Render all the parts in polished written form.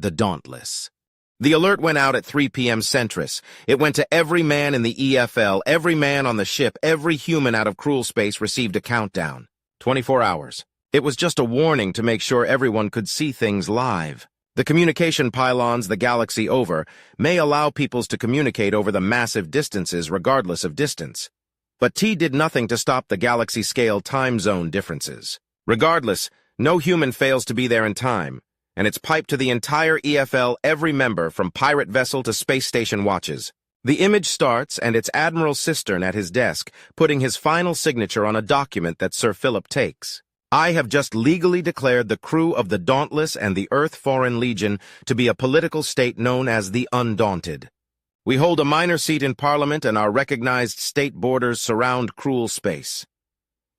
the Dauntless. The alert went out at 3 p.m. Centris. It went to every man in the EFL, every man on the ship, every human out of cruel space received a countdown. 24 hours. It was just a warning to make sure everyone could see things live. The communication pylons the galaxy over may allow peoples to communicate over the massive distances regardless of distance. But T did nothing to stop the galaxy-scale time zone differences. Regardless, no human fails to be there in time, and it's piped to the entire EFL, every member, from pirate vessel to space station watches. The image starts, and it's Admiral Cistern at his desk, putting his final signature on a document that Sir Philip takes. I have just legally declared the crew of the Dauntless and the Earth Foreign Legion to be a political state known as the Undaunted. We hold a minor seat in Parliament, and our recognized state borders surround cruel space.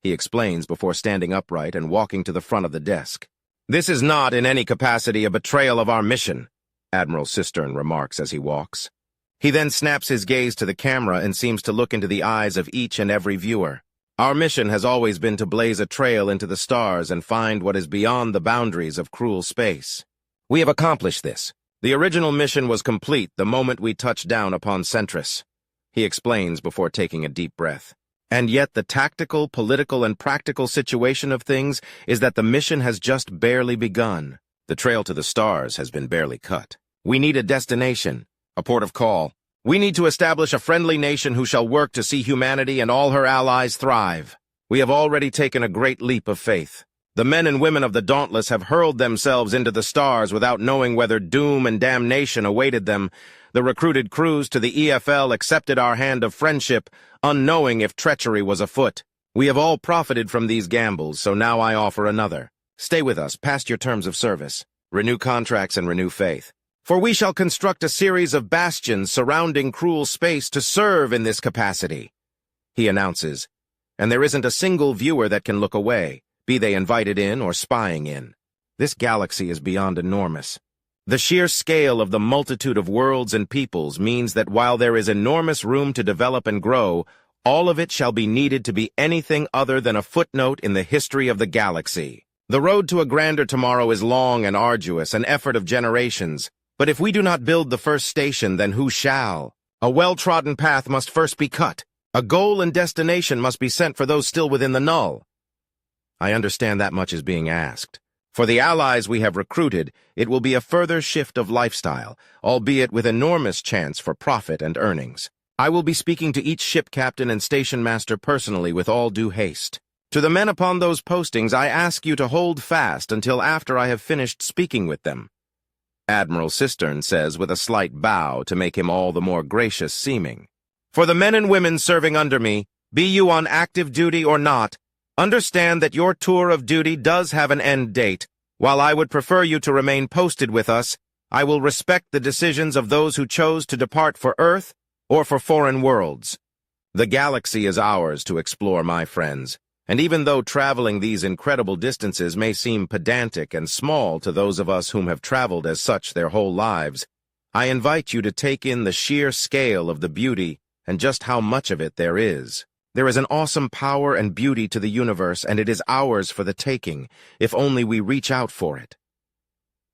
He explains before standing upright and walking to the front of the desk. This is not in any capacity a betrayal of our mission, Admiral Cistern remarks as he walks. He then snaps his gaze to the camera and seems to look into the eyes of each and every viewer. Our mission has always been to blaze a trail into the stars and find what is beyond the boundaries of cruel space. We have accomplished this. The original mission was complete the moment we touched down upon Centris, he explains before taking a deep breath. And yet the tactical, political, and practical situation of things is that the mission has just barely begun. The trail to the stars has been barely cut. We need a destination, a port of call. We need to establish a friendly nation who shall work to see humanity and all her allies thrive. We have already taken a great leap of faith. The men and women of the Dauntless have hurled themselves into the stars without knowing whether doom and damnation awaited them. The recruited crews to the EFL accepted our hand of friendship, unknowing if treachery was afoot. We have all profited from these gambles, so now I offer another. Stay with us past your terms of service. Renew contracts and renew faith. For we shall construct a series of bastions surrounding cruel space to serve in this capacity, he announces, and there isn't a single viewer that can look away, be they invited in or spying in. This galaxy is beyond enormous. The sheer scale of the multitude of worlds and peoples means that while there is enormous room to develop and grow, all of it shall be needed to be anything other than a footnote in the history of the galaxy. The road to a grander tomorrow is long and arduous, an effort of generations. But if we do not build the first station, then who shall? A well-trodden path must first be cut. A goal and destination must be sent for those still within the null. I understand that much is being asked. For the allies we have recruited, it will be a further shift of lifestyle, albeit with enormous chance for profit and earnings. I will be speaking to each ship captain and station master personally with all due haste. To the men upon those postings, I ask you to hold fast until after I have finished speaking with them. Admiral Cistern says with a slight bow to make him all the more gracious seeming. For the men and women serving under me, be you on active duty or not, understand that your tour of duty does have an end date. While I would prefer you to remain posted with us, I will respect the decisions of those who chose to depart for Earth or for foreign worlds. The galaxy is ours to explore, my friends. And even though traveling these incredible distances may seem pedantic and small to those of us whom have traveled as such their whole lives, I invite you to take in the sheer scale of the beauty and just how much of it there is. There is an awesome power and beauty to the universe, and it is ours for the taking, if only we reach out for it.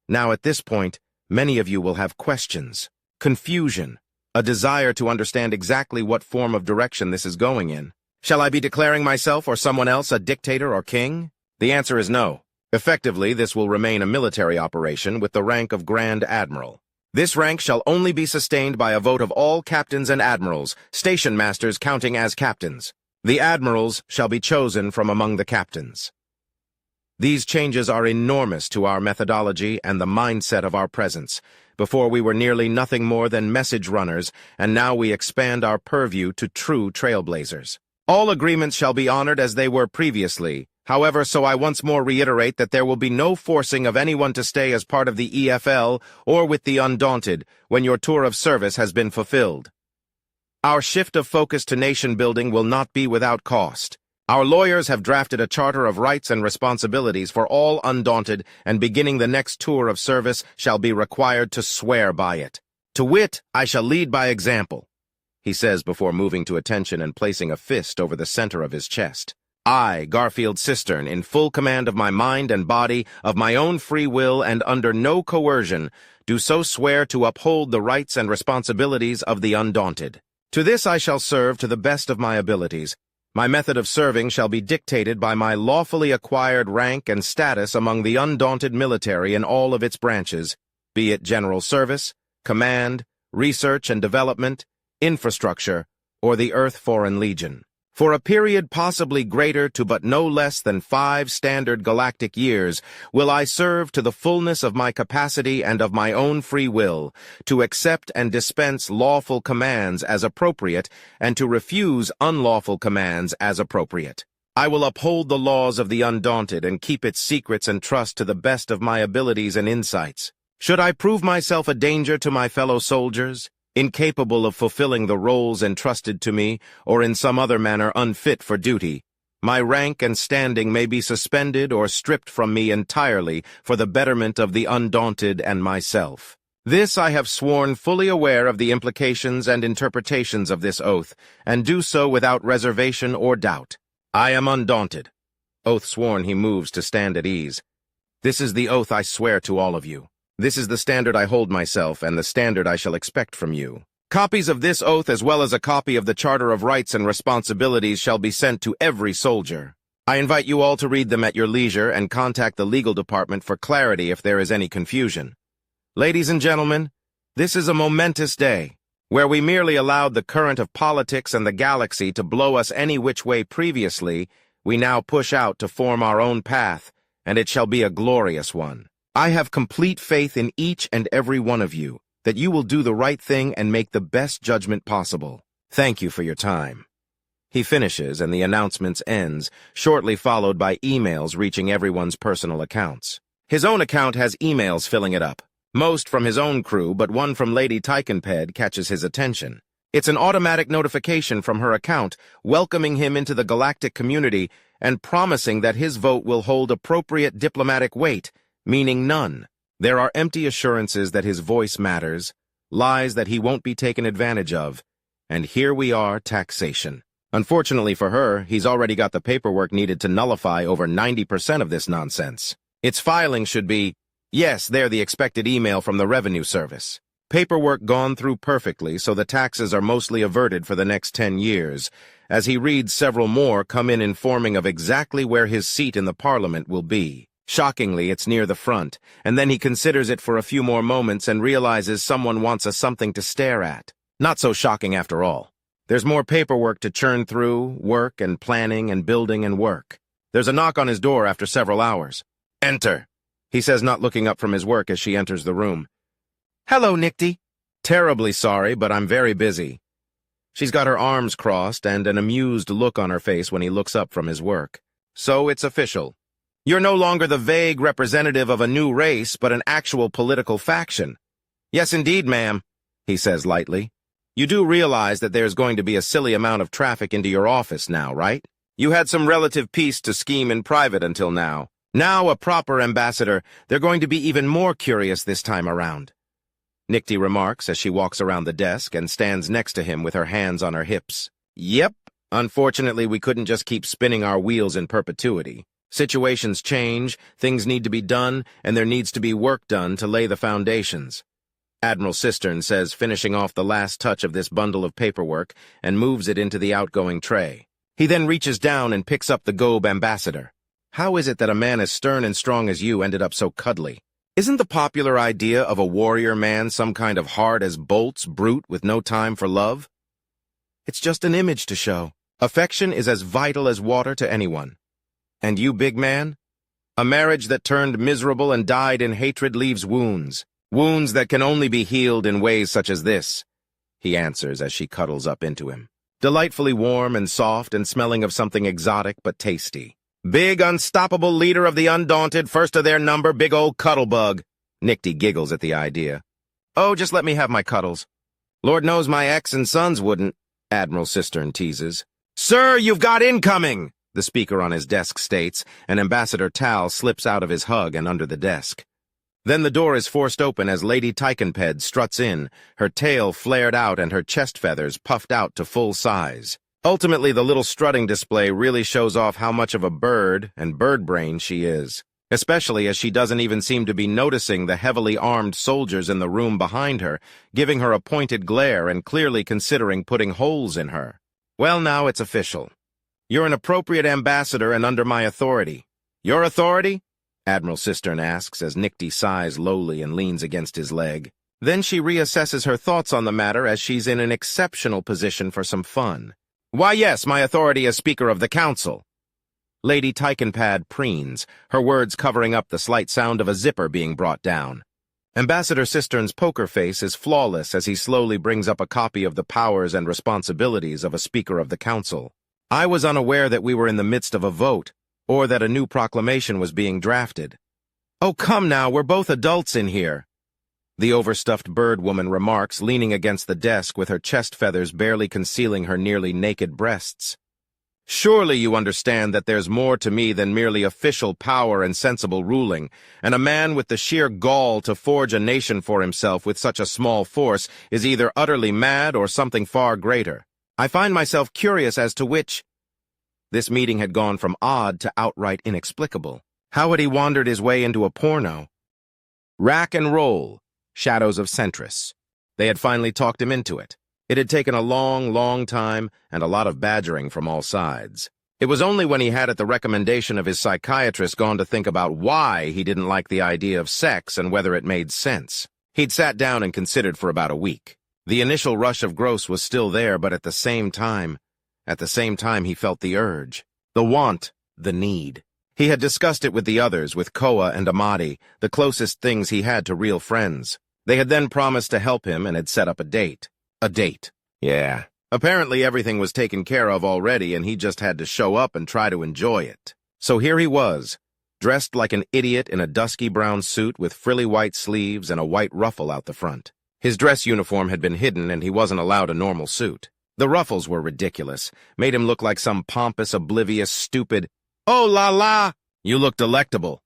Now at this point, many of you will have questions, confusion, a desire to understand exactly what form of direction this is going in. Shall I be declaring myself or someone else a dictator or king? The answer is no. Effectively, this will remain a military operation with the rank of Grand Admiral. This rank shall only be sustained by a vote of all captains and admirals, station masters counting as captains. The admirals shall be chosen from among the captains. These changes are enormous to our methodology and the mindset of our presence. Before we were nearly nothing more than message runners, and now we expand our purview to true trailblazers. All agreements shall be honored as they were previously. However, so I once more reiterate that there will be no forcing of anyone to stay as part of the EFL or with the Undaunted when your tour of service has been fulfilled. Our shift of focus to nation building will not be without cost. Our lawyers have drafted a charter of rights and responsibilities for all Undaunted, and beginning the next tour of service shall be required to swear by it. To wit, I shall lead by example, he says before moving to attention and placing a fist over the center of his chest. I, Garfield Cistern, in full command of my mind and body, of my own free will and under no coercion, do so swear to uphold the rights and responsibilities of the undaunted. To this I shall serve to the best of my abilities. My method of serving shall be dictated by my lawfully acquired rank and status among the undaunted military in all of its branches, be it general service, command, research and development, infrastructure, or the Earth Foreign Legion. For a period possibly greater to but no less than 5 standard galactic years, will I serve to the fullness of my capacity and of my own free will, to accept and dispense lawful commands as appropriate, and to refuse unlawful commands as appropriate. I will uphold the laws of the undaunted and keep its secrets and trust to the best of my abilities and insights. Should I prove myself a danger to my fellow soldiers, incapable of fulfilling the roles entrusted to me, or in some other manner unfit for duty, my rank and standing may be suspended or stripped from me entirely for the betterment of the undaunted and myself. This I have sworn fully aware of the implications and interpretations of this oath, and do so without reservation or doubt. I am undaunted. Oath sworn, he moves to stand at ease. This is the oath I swear to all of you. This is the standard I hold myself, and the standard I shall expect from you. Copies of this oath, as well as a copy of the Charter of Rights and Responsibilities, shall be sent to every soldier. I invite you all to read them at your leisure and contact the legal department for clarity if there is any confusion. Ladies and gentlemen, this is a momentous day, where we merely allowed the current of politics and the galaxy to blow us any which way previously. We now push out to form our own path, and it shall be a glorious one. I have complete faith in each and every one of you, that you will do the right thing and make the best judgment possible. Thank you for your time. He finishes, and the announcements ends, shortly followed by emails reaching everyone's personal accounts. His own account has emails filling it up. Most from his own crew, but one from Lady Tykenped catches his attention. It's an automatic notification from her account, welcoming him into the galactic community and promising that his vote will hold appropriate diplomatic weight, meaning none. There are empty assurances that his voice matters, lies that he won't be taken advantage of, and here we are, taxation. Unfortunately for her, he's already got the paperwork needed to nullify over 90% of this nonsense. Its filing should be, yes, they're the expected email from the Revenue Service. Paperwork gone through perfectly, so the taxes are mostly averted for the next 10 years, as he reads several more come in informing of exactly where his seat in the Parliament will be. Shockingly, it's near the front, and then he considers it for a few more moments and realizes someone wants something to stare at. Not so shocking after all. There's more paperwork to churn through, work and planning and building and work. There's a knock on his door after several hours. Enter, he says, not looking up from his work as she enters the room. Hello, Nicty. Terribly sorry, but I'm very busy. She's got her arms crossed and an amused look on her face when he looks up from his work. So it's official. You're no longer the vague representative of a new race, but an actual political faction. Yes, indeed, ma'am, he says lightly. You do realize that there's going to be a silly amount of traffic into your office now, right? You had some relative peace to scheme in private until now. Now, a proper ambassador, they're going to be even more curious this time around. Nicty remarks as she walks around the desk and stands next to him with her hands on her hips. Yep, unfortunately we couldn't just keep spinning our wheels in perpetuity. Situations change, things need to be done, and there needs to be work done to lay the foundations. Admiral Cistern says, finishing off the last touch of this bundle of paperwork, and moves it into the outgoing tray. He then reaches down and picks up the Gobe ambassador. How is it that a man as stern and strong as you ended up so cuddly? Isn't the popular idea of a warrior man some kind of hard as bolts brute with no time for love? It's just an image to show. Affection is as vital as water to anyone. And you, big man? A marriage that turned miserable and died in hatred leaves wounds. Wounds that can only be healed in ways such as this, he answers as she cuddles up into him. Delightfully warm and soft and smelling of something exotic but tasty. Big, unstoppable leader of the undaunted, first of their number, big old cuddlebug. Nicty giggles at the idea. Oh, just let me have my cuddles. Lord knows my ex and sons wouldn't, Admiral Cistern teases. Sir, you've got incoming! The speaker on his desk states, and Ambassador Tal slips out of his hug and under the desk. Then the door is forced open as Lady Tykenped struts in, her tail flared out and her chest feathers puffed out to full size. Ultimately, the little strutting display really shows off how much of a bird and bird brain she is, especially as she doesn't even seem to be noticing the heavily armed soldiers in the room behind her, giving her a pointed glare and clearly considering putting holes in her. Well, now it's official. You're an appropriate ambassador and under my authority. Your authority? Admiral Cistern asks as Nicti sighs lowly and leans against his leg. Then she reassesses her thoughts on the matter as she's in an exceptional position for some fun. Why, yes, my authority as Speaker of the Council. Lady Tykenpad preens, her words covering up the slight sound of a zipper being brought down. Ambassador Cistern's poker face is flawless as he slowly brings up a copy of the powers and responsibilities of a Speaker of the Council. I was unaware that we were in the midst of a vote, or that a new proclamation was being drafted. Oh, come now, we're both adults in here. The overstuffed bird woman remarks, leaning against the desk with her chest feathers barely concealing her nearly naked breasts. Surely you understand that there's more to me than merely official power and sensible ruling, and a man with the sheer gall to forge a nation for himself with such a small force is either utterly mad or something far greater. I find myself curious as to which. This meeting had gone from odd to outright inexplicable. How had he wandered his way into a porno? Rack and roll. Shadows of Centris. They had finally talked him into it. It had taken a long time and a lot of badgering from all sides. It was only when he had, at the recommendation of his psychiatrist, gone to think about why he didn't like the idea of sex and whether it made sense. He'd sat down and considered for about a week. The initial rush of gross was still there, but at the same time he felt the urge, the want, the need. He had discussed it with the others, with Koa and Amadi, the closest things he had to real friends. They had then promised to help him and had set up a date. A date. Yeah. Apparently everything was taken care of already and he just had to show up and try to enjoy it. So here he was, dressed like an idiot in a dusky brown suit with frilly white sleeves and a white ruffle out the front. His dress uniform had been hidden and he wasn't allowed a normal suit. The ruffles were ridiculous, made him look like some pompous, oblivious, stupid, "Oh la la! You look delectable."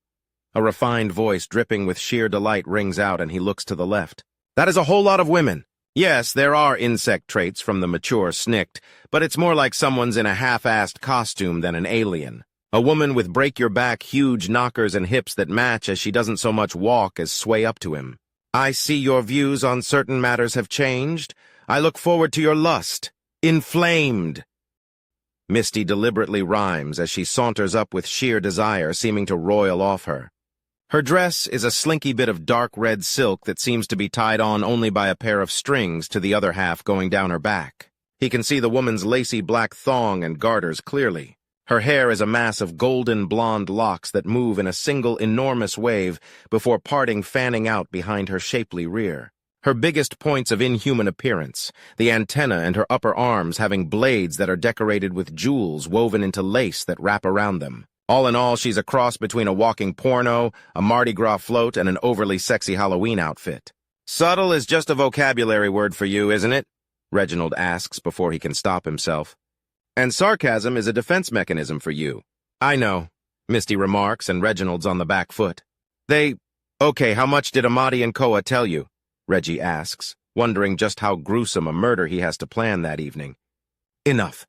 A refined voice dripping with sheer delight rings out and he looks to the left. That is a whole lot of women. Yes, there are insect traits from the mature snicked, but it's more like someone's in a half-assed costume than an alien. A woman with break-your-back huge knockers and hips that match as she doesn't so much walk as sway up to him. I see your views on certain matters have changed. I look forward to your lust. Inflamed. Misty deliberately rhymes as she saunters up with sheer desire seeming to roil off her. Her dress is a slinky bit of dark red silk that seems to be tied on only by a pair of strings to the other half going down her back. He can see the woman's lacy black thong and garters clearly. Her hair is a mass of golden blonde locks that move in a single enormous wave before parting, fanning out behind her shapely rear. Her biggest points of inhuman appearance, the antenna and her upper arms having blades that are decorated with jewels woven into lace that wrap around them. All in all, she's a cross between a walking porno, a Mardi Gras float, and an overly sexy Halloween outfit. Subtle is just a vocabulary word for you, isn't it? Reginald asks before he can stop himself. And sarcasm is a defense mechanism for you. I know, Misty remarks, and Reginald's on the back foot. Okay, how much did Amadi and Koa tell you? Reggie asks, wondering just how gruesome a murder he has to plan that evening. Enough.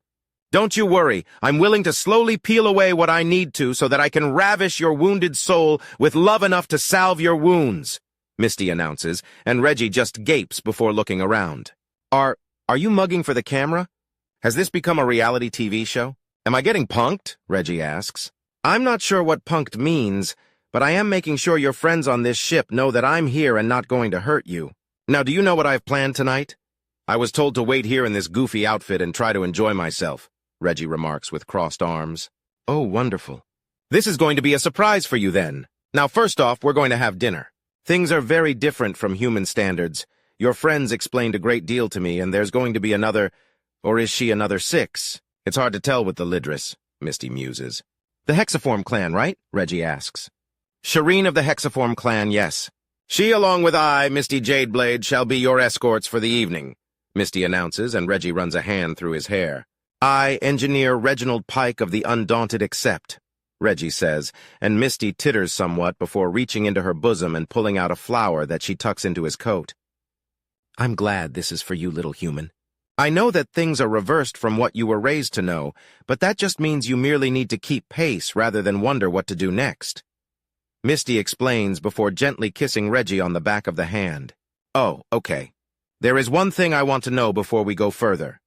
Don't you worry, I'm willing to slowly peel away what I need to so that I can ravish your wounded soul with love enough to salve your wounds, Misty announces, and Reggie just gapes before looking around. Are you mugging for the camera? Has this become a reality TV show? Am I getting punked? Reggie asks. I'm not sure what punked means, but I am making sure your friends on this ship know that I'm here and not going to hurt you. Now, do you know what I've planned tonight? I was told to wait here in this goofy outfit and try to enjoy myself, Reggie remarks with crossed arms. Oh, wonderful. This is going to be a surprise for you then. Now, first off, we're going to have dinner. Things are very different from human standards. Your friends explained a great deal to me, and there's going to be another, or is she another 6? It's hard to tell with the Lidris, Misty muses. The Hexaform clan, right? Reggie asks. Shireen of the Hexaform clan, yes. She, along with I, Misty Jadeblade, shall be your escorts for the evening, Misty announces, and Reggie runs a hand through his hair. I, Engineer Reginald Pike of the Undaunted Accept, Reggie says, and Misty titters somewhat before reaching into her bosom and pulling out a flower that she tucks into his coat. I'm glad this is for you, little human. I know that things are reversed from what you were raised to know, but that just means you merely need to keep pace rather than wonder what to do next. Misty explains before gently kissing Reggie on the back of the hand. Oh, okay. There is one thing I want to know before we go further.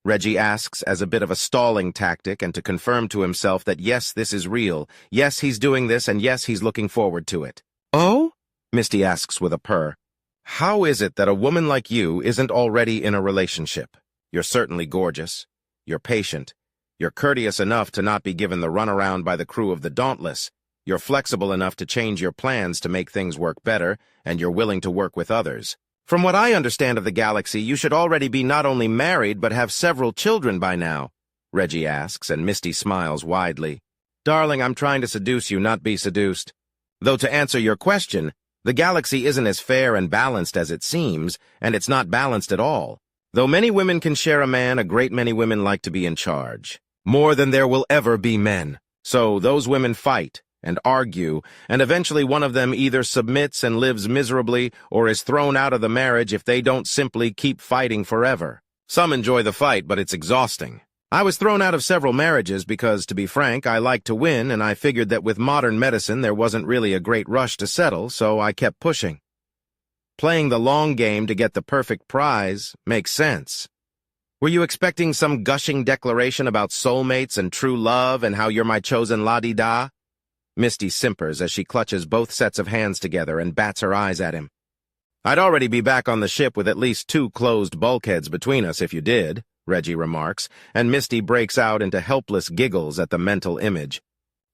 Reggie asks as a bit of a stalling tactic and to confirm to himself that yes, this is real, yes, he's doing this, and yes, he's looking forward to it. Oh? Misty asks with a purr. How is it that a woman like you isn't already in a relationship? You're certainly gorgeous. You're patient. You're courteous enough to not be given the runaround by the crew of the Dauntless. You're flexible enough to change your plans to make things work better, and you're willing to work with others. From what I understand of the galaxy, you should already be not only married but have several children by now, Reggie asks, and Misty smiles widely. Darling, I'm trying to seduce you, not be seduced. Though to answer your question, the galaxy isn't as fair and balanced as it seems, and it's not balanced at all. Though many women can share a man, a great many women like to be in charge. More than there will ever be men. So those women fight and argue, and eventually one of them either submits and lives miserably or is thrown out of the marriage if they don't simply keep fighting forever. Some enjoy the fight, but it's exhausting. I was thrown out of several marriages because, to be frank, I like to win, and I figured that with modern medicine there wasn't really a great rush to settle, so I kept pushing. Playing the long game to get the perfect prize makes sense. Were you expecting some gushing declaration about soulmates and true love and how you're my chosen la-di-da? Misty simpers as she clutches both sets of hands together and bats her eyes at him. I'd already be back on the ship with at least 2 closed bulkheads between us if you did, Reggie remarks, and Misty breaks out into helpless giggles at the mental image.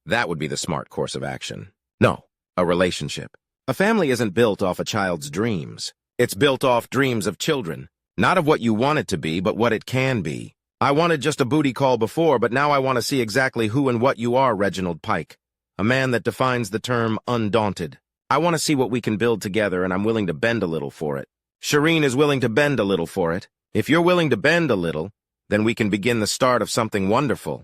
That would be the smart course of action. No, a relationship. A family isn't built off a child's dreams. It's built off dreams of children. Not of what you want it to be, but what it can be. I wanted just a booty call before, but now I want to see exactly who and what you are, Reginald Pike. A man that defines the term undaunted. I want to see what we can build together, and I'm willing to bend a little for it. Shireen is willing to bend a little for it. If you're willing to bend a little, then we can begin the start of something wonderful.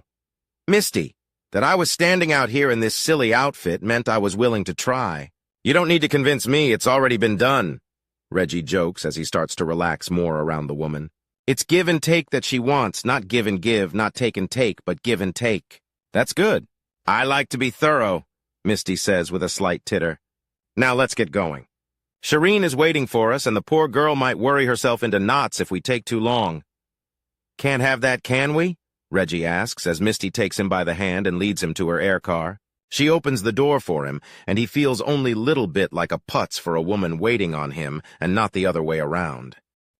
Misty, that I was standing out here in this silly outfit meant I was willing to try. You don't need to convince me, it's already been done, Reggie jokes as he starts to relax more around the woman. It's give and take that she wants, not give and give, not take and take, but give and take. That's good. I like to be thorough, Misty says with a slight titter. Now let's get going. Shireen is waiting for us, and the poor girl might worry herself into knots if we take too long. Can't have that, can we? Reggie asks as Misty takes him by the hand and leads him to her air car. She opens the door for him, and he feels only little bit like a putz for a woman waiting on him and not the other way around.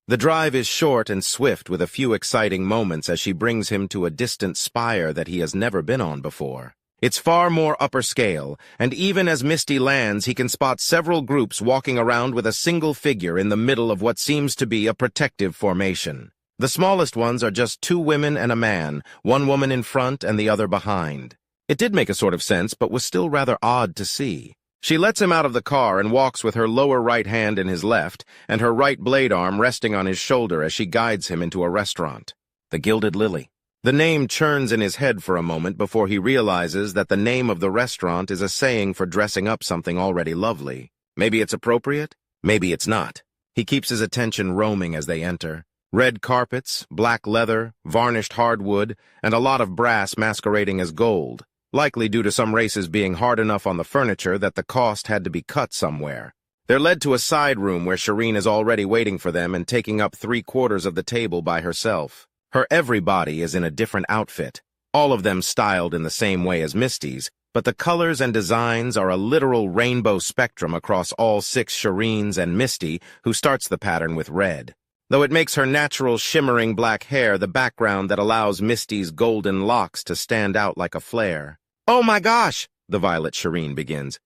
The drive is short and swift with a few exciting moments as she brings him to a distant spire that he has never been on before. It's far more upper scale, and even as Misty lands, he can spot several groups walking around with a single figure in the middle of what seems to be a protective formation. The smallest ones are just 2 women and a man, one woman in front and the other behind. It did make a sort of sense, but was still rather odd to see. She lets him out of the car and walks with her lower right hand in his left and her right blade arm resting on his shoulder as she guides him into a restaurant. The Gilded Lily. The name churns in his head for a moment before he realizes that the name of the restaurant is a saying for dressing up something already lovely. Maybe it's appropriate, maybe it's not. He keeps his attention roaming as they enter. Red carpets, black leather, varnished hardwood, and a lot of brass masquerading as gold, likely due to some races being hard enough on the furniture that the cost had to be cut somewhere. They're led to a side room where Shireen is already waiting for them and taking up 3/4 of the table by herself. Her everybody is in a different outfit, all of them styled in the same way as Misty's, but the colors and designs are a literal rainbow spectrum across all 6 Shireens and Misty, who starts the pattern with red. Though it makes her natural shimmering black hair the background that allows Misty's golden locks to stand out like a flare. Oh my gosh, the violet Shireen begins.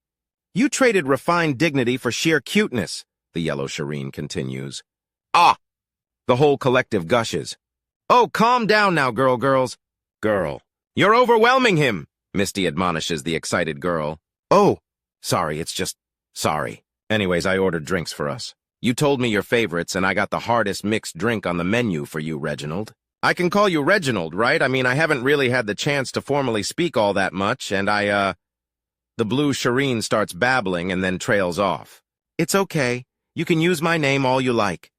You traded refined dignity for sheer cuteness, the yellow Shireen continues. Ah! The whole collective gushes. Oh, calm down now, girls. Girl. You're overwhelming him, Misty admonishes the excited girl. Oh, sorry, it's just... sorry. Anyways, I ordered drinks for us. You told me your favorites, and I got the hardest mixed drink on the menu for you, Reginald. I can call you Reginald, right? I mean, I haven't really had the chance to formally speak all that much, and The blue Shireen starts babbling and then trails off. It's okay. You can use my name all you like.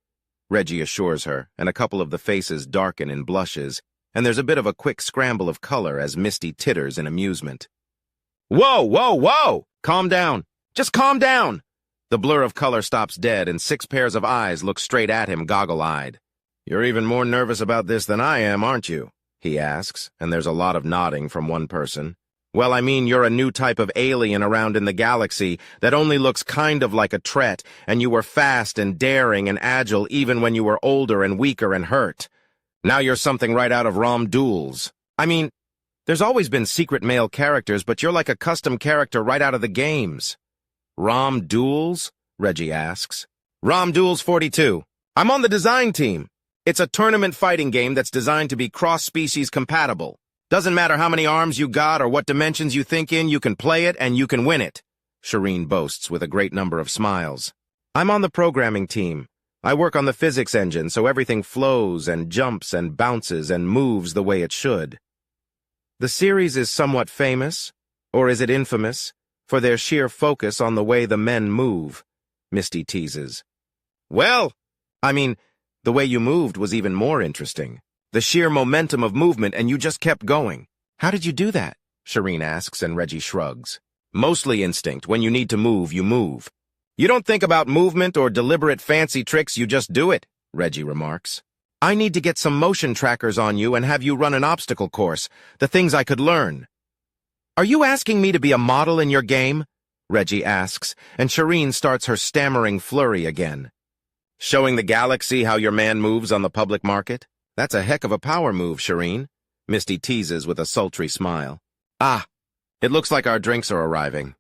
Reggie assures her, and a couple of the faces darken in blushes, and there's a bit of a quick scramble of color as Misty titters in amusement. Whoa, whoa, whoa! Calm down. Just calm down! The blur of color stops dead, and 6 pairs of eyes look straight at him, goggle-eyed. You're even more nervous about this than I am, aren't you? He asks, and there's a lot of nodding from one person. Well, I mean, you're a new type of alien around in the galaxy that only looks kind of like a Tret, and you were fast and daring and agile even when you were older and weaker and hurt. Now you're something right out of Rom Duels. I mean, there's always been secret male characters, but you're like a custom character right out of the games. Rom Duels? Reggie asks. Rom Duels 42. I'm on the design team. It's a tournament fighting game that's designed to be cross-species compatible. Doesn't matter how many arms you got or what dimensions you think in, you can play it and you can win it, Shireen boasts with a great number of smiles. I'm on the programming team. I work on the physics engine so everything flows and jumps and bounces and moves the way it should. The series is somewhat famous, or is it infamous, for their sheer focus on the way the men move, Misty teases. Well, I mean, the way you moved was even more interesting. The sheer momentum of movement, and you just kept going. How did you do that? Shireen asks, and Reggie shrugs. Mostly instinct. When you need to move, you move. You don't think about movement or deliberate fancy tricks, you just do it, Reggie remarks. I need to get some motion trackers on you and have you run an obstacle course, the things I could learn. Are you asking me to be a model in your game? Reggie asks, and Shireen starts her stammering flurry again. Showing the galaxy how your man moves on the public market? That's a heck of a power move, Shireen, Misty teases with a sultry smile. Ah, it looks like our drinks are arriving.